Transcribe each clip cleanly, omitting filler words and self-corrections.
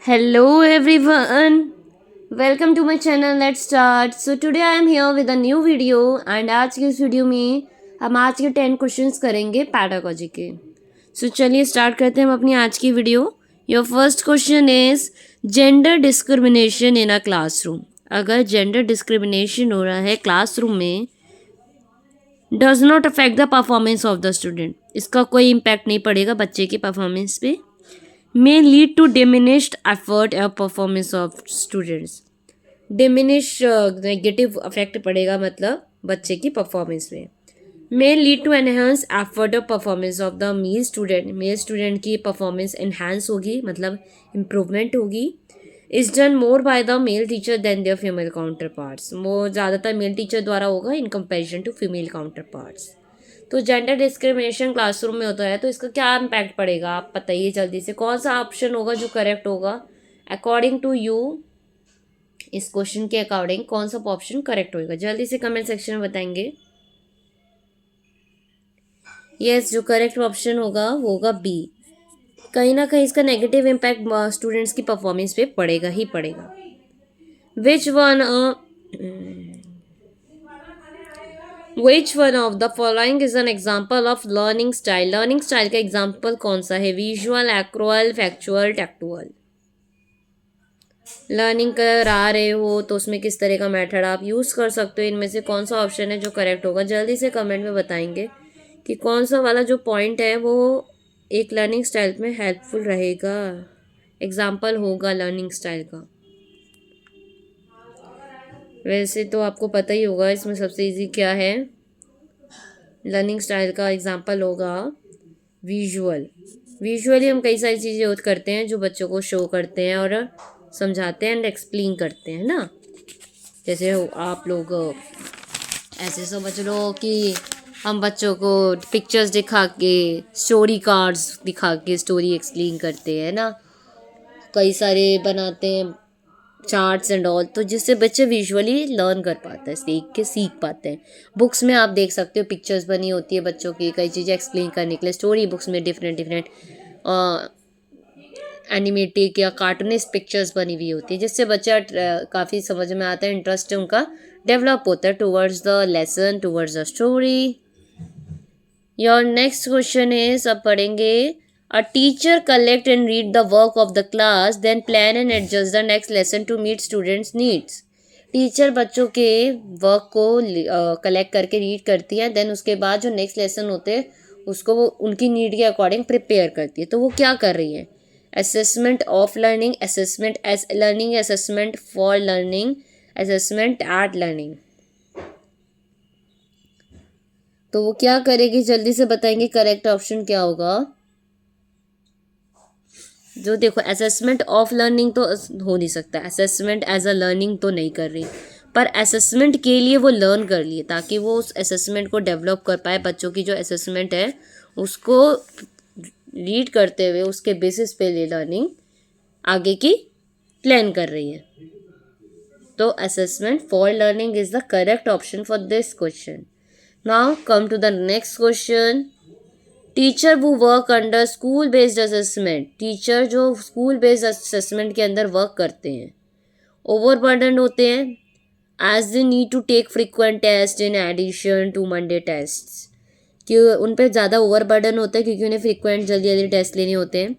Hello everyone. Welcome to my channel. Let's start. So today I am here with a new video and आज के इस video में हम आज के 10 क्वेश्चंस करेंगे पैडागोजी के. So चलिए स्टार्ट करते हैं हम अपनी आज की video. Your first question is gender discrimination in a classroom. अगर जेंडर डिस्क्रिमिनेशन हो रहा है क्लासरूम में does not affect the performance of the student. इसका कोई इम्पैक्ट नहीं पड़ेगा बच्चे की परफॉर्मेंस पे. may lead to diminished effort or performance of students. Diminish negative affect पड़ेगा मतलब बच्चे की परफॉर्मेंस में. may lead to enhance effort or performance of the male student. Male student की परफॉर्मेंस enhance होगी मतलब इम्प्रूवमेंट होगी. is done more by the male teacher than their female counterparts. वो ज़्यादातर मेल टीचर द्वारा होगा in comparison to female counterparts. तो gender discrimination classroom में होता है तो इसका क्या इम्पैक्ट पड़ेगा आप बताइए जल्दी से. कौन सा ऑप्शन होगा जो करेक्ट होगा अकॉर्डिंग टू यू. इस क्वेश्चन के अकॉर्डिंग कौन सा ऑप्शन करेक्ट होगा जल्दी से कमेंट सेक्शन में बताएंगे. यस जो करेक्ट ऑप्शन होगा वो होगा बी. कहीं ना कहीं इसका नेगेटिव इम्पैक्ट स्टूडेंट्स की परफॉर्मेंस पे पड़ेगा ही पड़ेगा. Which one Which one of the following is an example of learning style? Learning style का example कौन सा है? Visual, acroal, factual, tactual. Learning करा रहे हो तो उसमें किस तरह का मेथड आप यूज़ कर सकते हो. इनमें से कौन सा ऑप्शन है जो करेक्ट होगा जल्दी से कमेंट में बताएंगे कि कौन सा वाला जो पॉइंट है वो एक लर्निंग स्टाइल में हेल्पफुल रहेगा, एग्जाम्पल होगा लर्निंग स्टाइल का. वैसे तो आपको पता ही होगा इसमें सबसे इजी क्या है. लर्निंग स्टाइल का एग्जांपल होगा विजुअल. विजुअली हम कई सारी चीज़ें यूज करते हैं जो बच्चों को शो करते हैं और समझाते हैं एंड एक्सप्लेन करते हैं ना. जैसे आप लोग ऐसे समझ लो कि हम बच्चों को पिक्चर्स दिखा के स्टोरी कार्ड्स दिखा के स्टोरी एक्सप्लेन करते हैं ना. कई सारे बनाते हैं चार्ट्स एंड ऑल तो जिससे बच्चे विजुअली लर्न कर पाते हैं, सीख पाते हैं. बुक्स में आप देख सकते हो पिक्चर्स बनी होती है बच्चों की कई चीज़ें एक्सप्लेन करने के लिए. स्टोरी बुक्स में डिफरेंट एनिमेटेड या कार्टूनिस्ट पिक्चर्स बनी हुई होती है जिससे बच्चा काफ़ी समझ में आता है, इंटरेस्ट उनका डेवलप होता है towards the lesson, towards the story. Your next question is अब पढ़ेंगे. A teacher collect and read the work of the class, then plan and adjust the next lesson to meet students' needs. Teacher बच्चों के work को collect करके read करती है, then उसके बाद जो नेक्स्ट लेसन होते हैं उसको वो उनकी नीड के अकॉर्डिंग प्रिपेयर करती है. तो वो क्या कर रही है? Assessment of learning, assessment as learning, assessment for learning, assessment at learning. तो वो क्या करेगी जल्दी से बताएंगे करेक्ट ऑप्शन क्या होगा. जो देखो असेसमेंट ऑफ लर्निंग तो हो नहीं सकता, असेसमेंट एज अ लर्निंग तो नहीं कर रही, पर असेसमेंट के लिए वो लर्न कर लिए ताकि वो उस असेसमेंट को डेवलप कर पाए. बच्चों की जो असेसमेंट है उसको रीड करते हुए उसके बेसिस पे ले लर्निंग आगे की प्लान कर रही है. तो assessment for learning is the correct option for this question. Now come to the next question. Teacher वो work under school based assessment. Teacher जो स्कूल बेस्ड असेसमेंट के अंदर वर्क करते हैं ओवरबर्डन होते हैं as they need to take frequent test in addition to Monday test. कि उन पर ज़्यादा ओवरबर्डन होता है क्योंकि उन्हें फ्रीक्वेंट जल्दी जल्दी टेस्ट लेने होते हैं.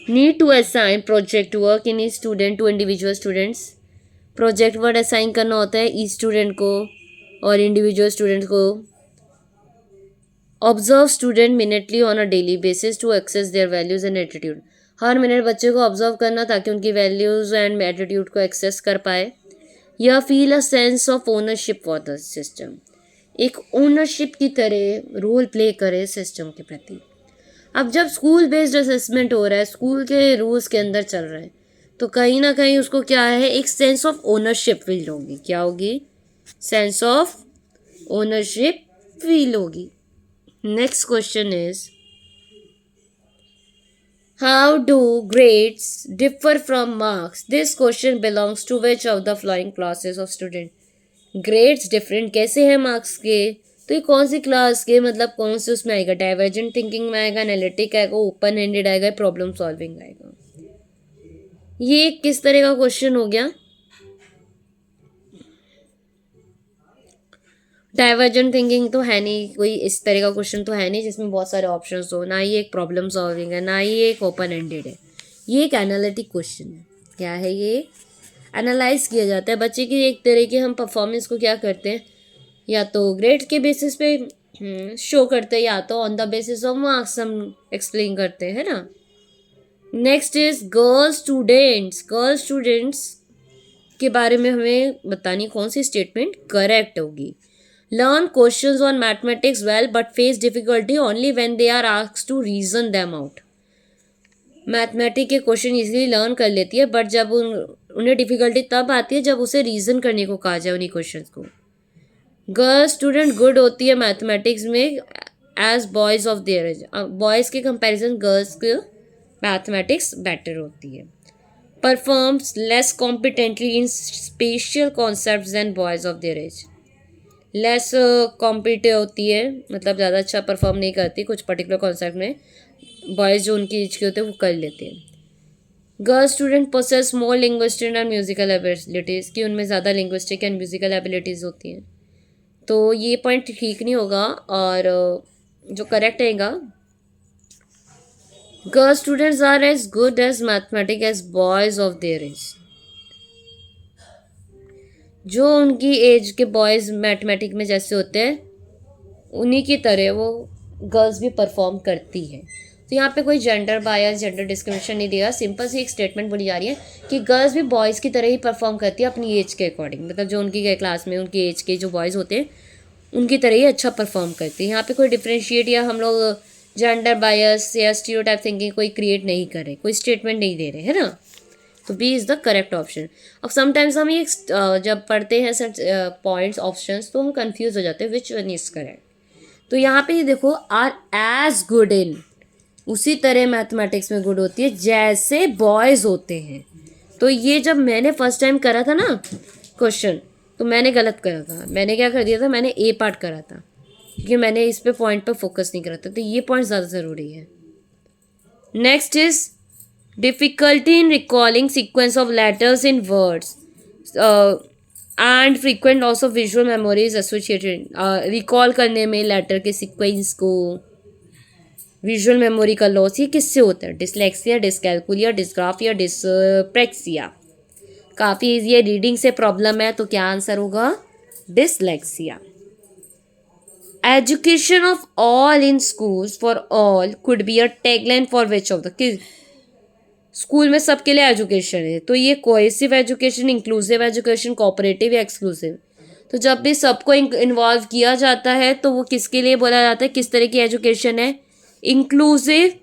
Need to assign project work in each student to individual students. Project work assign करना होता है ईच स्टूडेंट को और इंडिविजुअल स्टूडेंट को. Observe student minutely on a daily basis to access their values and attitude. हर मिनट बच्चे को ऑब्जर्व करना ताकि उनकी वैल्यूज़ एंड एटीट्यूड को एक्सेस कर पाए. या feel a sense of ownership for the system. एक ओनरशिप की तरह रोल प्ले करे सिस्टम के प्रति. अब जब स्कूल बेस्ड असेसमेंट हो रहा है, स्कूल के रूल्स के अंदर चल रहा है, तो कहीं ना कहीं उसको क्या है एक सेंस ऑफ ओनरशिप फील होगी. क्या होगी? सेंस ऑफ ओनरशिप फील होगी. Next question is, how do grades differ from marks? This question belongs to which of the following classes of student? Grades different कैसे हैं marks के? तो ये कौन सी क्लास के मतलब कौन से उसमें आएगा? डाइवर्जेंट थिंकिंग में आएगा, एनालिटिक आएगा, ओपन हैंडेड आएगा, प्रॉब्लम सॉल्विंग आएगा. ये किस तरह का क्वेश्चन हो गया? डाइवर्जेंट थिंकिंग तो है नहीं, कोई इस तरह का क्वेश्चन तो है नहीं जिसमें बहुत सारे ऑप्शंस हो, ना ही एक प्रॉब्लम सॉल्विंग है, ना ही एक ओपन एंडेड है। ये एक एनालिटिक क्वेश्चन है। क्या है ये? एनालाइज किया जाता है बच्चे की एक तरह के। हम परफॉर्मेंस को क्या करते हैं, या तो ग्रेड के बेसिस पे शो करते हैं, या तो on the basis of marks हम एक्सप्लेन करते हैं, है ना। नेक्स्ट इज गर्ल स्टूडेंट्स के बारे में हमें बतानी कौन सी स्टेटमेंट करेक्ट होगी। Learn questions on mathematics well but face difficulty only when they are asked to reason them out. Mathematics के क्वेश्चन इजीली लर्न कर लेती है, बट जब उन्हें डिफिकल्टी तब आती है जब उसे रीजन करने को कहा जाए उन्हीं क्वेश्चन को। गर्ल स्टूडेंट गुड होती है मैथमेटिक्स में as boys of their age. Boys के कंपैरिजन गर्ल्स के मैथमेटिक्स बेटर होती है। Performs less competently in special concept than boys of their age. Less competitive होती है, मतलब ज़्यादा अच्छा परफॉर्म नहीं करती कुछ पर्टिकुलर कॉन्सेप्ट में। बॉयज़ जो उनकी एज के होते हैं वो कर लेते हैं। Girl student possess more linguistic and musical abilities, कि उनमें ज़्यादा लिंग्विस्टिक एंड म्यूजिकल एबिलिटीज़ होती हैं। तो ये पॉइंट ठीक नहीं होगा, और जो करेक्ट रहेगा, girl students are as good as mathematics as boys of their age. जो उनकी एज के बॉयज़ मैथमेटिक्स में जैसे होते हैं उन्हीं की तरह वो गर्ल्स भी परफॉर्म करती है। तो यहाँ पे कोई जेंडर बायस, जेंडर डिस्क्रिमिनेशन नहीं दिया, सिंपल सी एक स्टेटमेंट बोली जा रही है कि गर्ल्स भी बॉयज़ की तरह ही परफॉर्म करती है अपनी एज के अकॉर्डिंग। मतलब जो उनकी क्लास में उनकी एज के जो बॉयज़ होते हैं उनकी तरह ही अच्छा परफॉर्म करती है। यहाँ पे कोई डिफ्रेंशिएट या हम लोग जेंडर बायस या स्टीरियोटाइप थिंकिंग कोई क्रिएट नहीं कर रहे, कोई स्टेटमेंट नहीं दे रहे, है ना। तो B is the correct option. अब समटाइम्स हम ये जब पढ़ते हैं सर पॉइंट्स ऑप्शंस तो हम कंफ्यूज हो जाते हैं विच वन इज़ करेक्ट। तो यहाँ पे ये देखो, आर एज गुड इन, उसी तरह मैथमेटिक्स में गुड होती है जैसे बॉयज़ होते हैं। तो ये जब मैंने फर्स्ट टाइम करा था ना क्वेश्चन, तो मैंने गलत करा था। मैंने क्या कर दिया था, मैंने ए पार्ट करा था क्योंकि मैंने इस पे पॉइंट पे फोकस नहीं करा था। तो ये पॉइंट ज़्यादा ज़रूरी है। Next is difficulty in recalling sequence of letters in words and frequent loss of visual memories associated. Recall करने में लेटर के सीक्वेंस को, विजुअल मेमोरी का लॉस, ये किससे होता है? Dyslexia, dyscalculia, dysgraphia, dyspraxia. काफ़ी ईजी है, रीडिंग से प्रॉब्लम है तो क्या आंसर होगा? Dyslexia. Education of all in schools for all could be a tagline for which of the, कि स्कूल में सबके लिए एजुकेशन है, तो ये cohesive education, inclusive education, cooperative या एक्सक्लूसिव। तो जब भी सबको इन्वॉल्व किया जाता है तो वो किसके लिए बोला जाता है, किस तरह की एजुकेशन है? Inclusive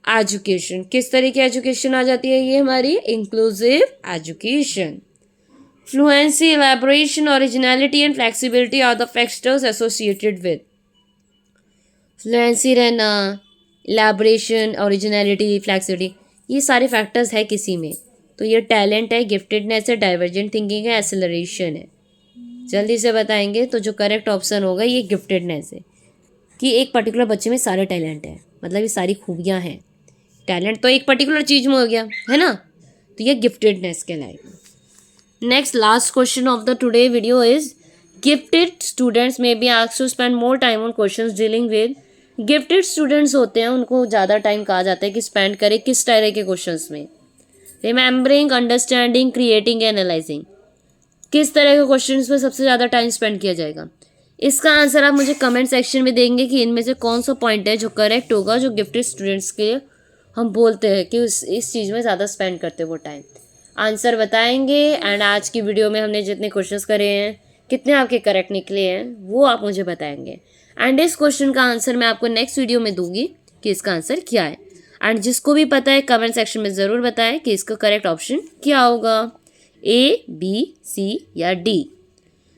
education. किस तरह की एजुकेशन आ जाती है ये हमारी? Inclusive education. Fluency, elaboration, originality and flexibility are the factors associated with. Fluency रहना, एलैबोरेशन, ओरिजिनलिटी, फ्लेक्सिबिलिटी, ये सारे फैक्टर्स है किसी में। तो ये टैलेंट है, गिफ्टेडनेस है, डाइवर्जेंट थिंकिंग है, एक्सेलरेशन है। जल्दी से बताएंगे तो जो करेक्ट ऑप्शन होगा ये गिफ्टेडनेस है, कि एक पर्टिकुलर बच्चे में सारे टैलेंट है, मतलब ये सारी खूबियाँ हैं। टैलेंट तो एक पर्टिकुलर चीज़ में हो गया, है ना, तो ये गिफ्टेडनेस कहलाएगा। Next last question of the today video is gifted students may be asked to spend more time on questions dealing with. Gifted students होते हैं उनको ज़्यादा टाइम कहा जाता है कि स्पेंड करें किस तरह के क्वेश्चंस में? Remembering, understanding, creating, analysing. किस तरह के क्वेश्चंस में सबसे ज़्यादा टाइम स्पेंड किया जाएगा? इसका आंसर आप मुझे कमेंट सेक्शन में देंगे कि इनमें से कौन सा पॉइंट है जो करेक्ट होगा, जो गिफ्टेड स्टूडेंट्स के हम बोलते हैं कि इस चीज़ में ज़्यादा स्पेंड करते हैं वो टाइम। आंसर बताएंगे। एंड आज की वीडियो में हमने जितने क्वेश्चंस करे हैं, कितने आपके करेक्ट निकले हैं, वो आप मुझे बताएंगे। एंड इस क्वेश्चन का आंसर मैं आपको नेक्स्ट वीडियो में दूंगी कि इसका आंसर क्या है। एंड जिसको भी पता है कमेंट सेक्शन में ज़रूर बताएं कि इसका करेक्ट ऑप्शन क्या होगा, ए, बी, सी या डी।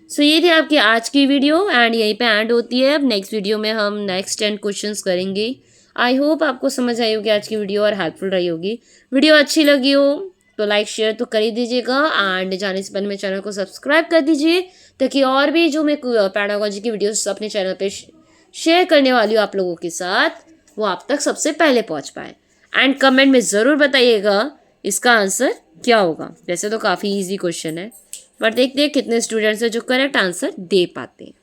सो ये थी आपकी आज की वीडियो एंड यहीं पे एंड होती है। अब नेक्स्ट वीडियो में हम नेक्स्ट 10 क्वेश्चंस करेंगे। आई होप आपको समझ आई होगी आज की वीडियो और हेल्पफुल रही होगी। वीडियो अच्छी लगी हो तो लाइक शेयर तो कर ही दीजिएगा एंड जाने से पहले मेरे चैनल को सब्सक्राइब कर दीजिए ताकि और भी जो मैं पैडागोजी की वीडियोस अपने चैनल पे शेयर करने वाली हूँ आप लोगों के साथ, वो आप तक सबसे पहले पहुँच पाए। एंड कमेंट में ज़रूर बताइएगा इसका आंसर क्या होगा। वैसे तो काफ़ी इजी क्वेश्चन है, बट देखते हैं कितने स्टूडेंट्स हैं जो करेक्ट आंसर दे पाते हैं।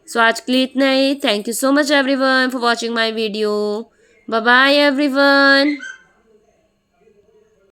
सो आज के लिए इतना ही। Thank you so much everyone for watching my video. Bye bye everyone.